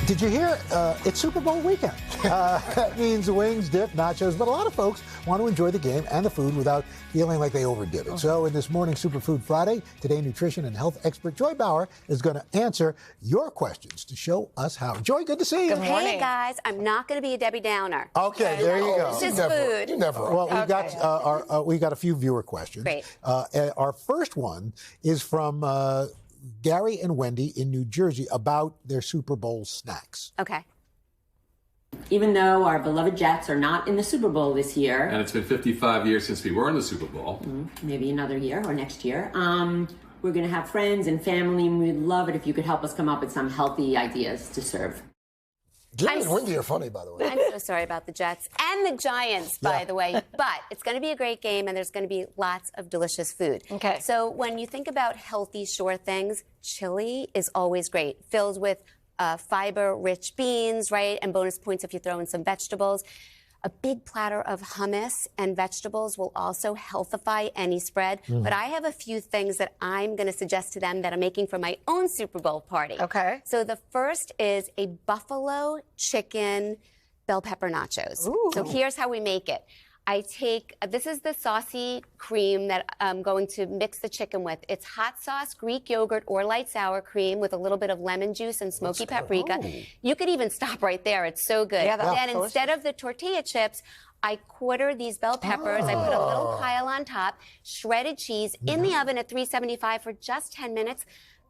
Did you hear? It's Super Bowl weekend. That means wings, dip, nachos, but a lot of folks want to enjoy the game and the food without feeling like they overdid it. So in this morning Superfood Friday, today nutrition and health expert Joy Bauer is going to answer your questions to show us how. Joy, good to see you. Good morning. Hey guys, I'm not going to be a Debbie Downer. Okay, there you go. It's just food. You never. Well, we got a few viewer questions. Great. Our first one is from Gary and Wendy in New Jersey about their Super Bowl snacks. Okay. Even though our beloved Jets are not in the Super Bowl this year. And it's been 55 years since we were in the Super Bowl. Maybe another year or next year. We're going to have friends and family, and we'd love it if you could help us come up with some healthy ideas to serve. Gary and Wendy are funny, by the way. I'm so sorry about the Jets and the Giants, by the way. But it's going to be a great game, and there's going to be lots of delicious food. Okay. So when you think about healthy, sure things, chili is always great. Filled with fiber-rich beans, right? And bonus points if you throw in some vegetables. A big platter of hummus and vegetables will also healthify any spread. But I have a few things that I'm going to suggest to them that I'm making for my own Super Bowl party. Okay. So the first is a buffalo chicken bell pepper nachos. Ooh. So here's how we make it. This is the saucy cream that I'm going to mix the chicken with. It's hot sauce, Greek yogurt, or light sour cream with a little bit of lemon juice and smoky paprika. You could even stop right there. It's so good. Yeah, that's then delicious. instead of the tortilla chips, I quarter these bell peppers. I put a little pile on top, shredded cheese in the oven at 375 for just 10 minutes.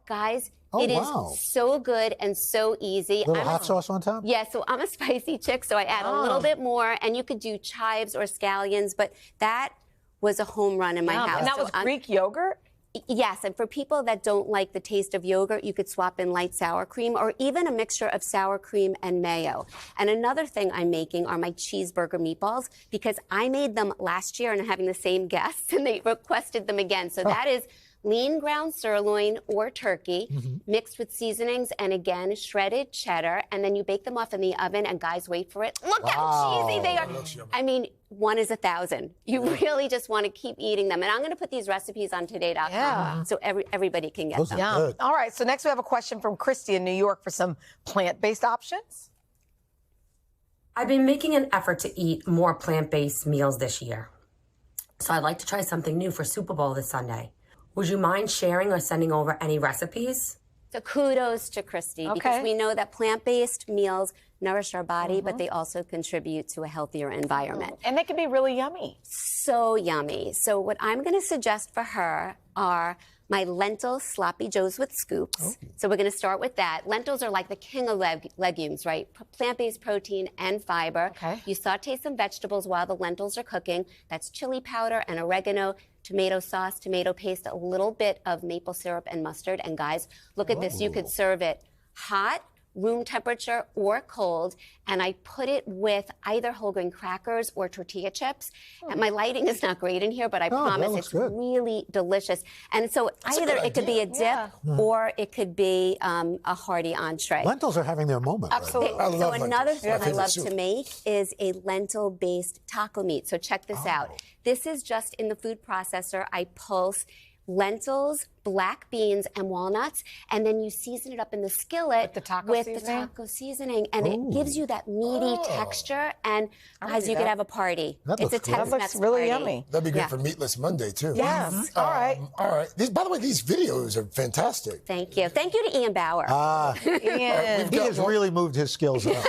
Guys, it is so good and so easy. Little hot sauce on top? Yeah, so I'm a spicy chick, so I add a little bit more, and you could do chives or scallions, but that was a home run in my house. And that was Greek yogurt? Yes, and for people that don't like the taste of yogurt, you could swap in light sour cream or even a mixture of sour cream and mayo. And another thing I'm making are my cheeseburger meatballs, because I made them last year and I'm having the same guests, and they requested them again. So that is lean ground sirloin or turkey mixed with seasonings and, again, shredded cheddar. And then you bake them off in the oven, and guys, wait for it. Look how cheesy they are. I mean, one is 1,000. You really just want to keep eating them. And I'm going to put these recipes on today.com so everybody can get them. Good. All right, so next we have a question from Christy in New York for some plant-based options. I've been making an effort to eat more plant-based meals this year. So I'd like to try something new for Super Bowl this Sunday. Would you mind sharing or sending over any recipes? So kudos to Christy, because we know that plant-based meals nourish our body, but they also contribute to a healthier environment. And they can be really yummy. So yummy. So what I'm going to suggest for her are my lentil sloppy joes with scoops. So we're going to start with that. Lentils are like the king of legumes, right? Plant-based protein and fiber. You saute some vegetables while the lentils are cooking. That's chili powder and oregano, tomato sauce, tomato paste, a little bit of maple syrup and mustard. And guys, look at this. You could serve it hot, room temperature, or cold, and I put it with either whole grain crackers or tortilla chips. And my lighting is not great in here, but I promise it's really delicious. And so either it could be a dip or it could be a hearty entree. Lentils are having their moment. Absolutely. Right? So another thing I love to make is a lentil-based taco meat. So check this out. This is just in the food processor. I pulse lentils, black beans, and walnuts, and then you season it up in the skillet with the taco seasoning, and it gives you that meaty texture. And guys, you could have a party. It's a Tex-Mex That looks really yummy. That'd be great for Meatless Monday, too. Yes. All right. All right. By the way, these videos are fantastic. Thank you. Thank you to Ian Bauer. Ian. He has really moved his skills up.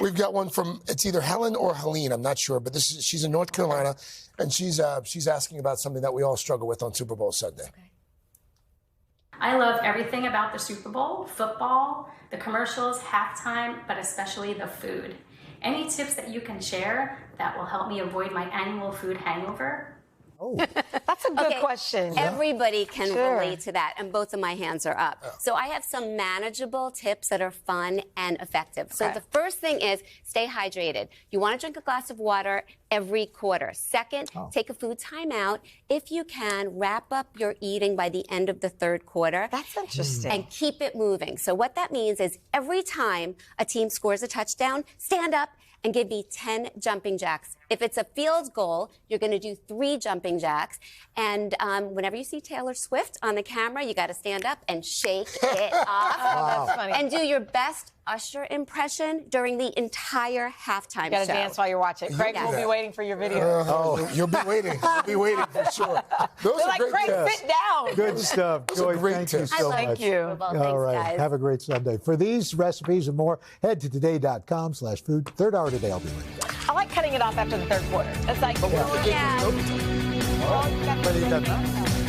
We've got one from, it's either Helen or Helene, I'm not sure, but she's in North Carolina, and she's asking about something that we all struggle with on Super Bowl Sunday. I love everything about the Super Bowl, football, the commercials, halftime, but especially the food. Any tips that you can share that will help me avoid my annual food hangover? That's a good question. Everybody can relate to that, and both of my hands are up. So I have some manageable tips that are fun and effective. So the first thing is stay hydrated. You want to drink a glass of water every quarter. Second, take a food timeout. If you can, wrap up your eating by the end of the third quarter. That's interesting. And keep it moving. So what that means is every time a team scores a touchdown, stand up and give me 10 jumping jacks If it's a field goal, you're going to do 3 jumping jacks. And whenever you see Taylor Swift on the camera, you got to stand up and shake it off. Oh, that's funny. And do your best Usher impression during the entire halftime You got to show. dance while you're watching. Craig will be waiting for your video. You'll be waiting. You'll be waiting for sure. Those They're are like, great Craig, tips. sit down. Good stuff. Joy, great thank you tips. so I much. love Super Bowl. All Thanks, right. guys. Have a great Sunday. For these recipes and more, head to today.com/food. Third hour today, I'll be with you. I like cutting it off after the third quarter. It's like, Yeah. oh, you got But he doesn't.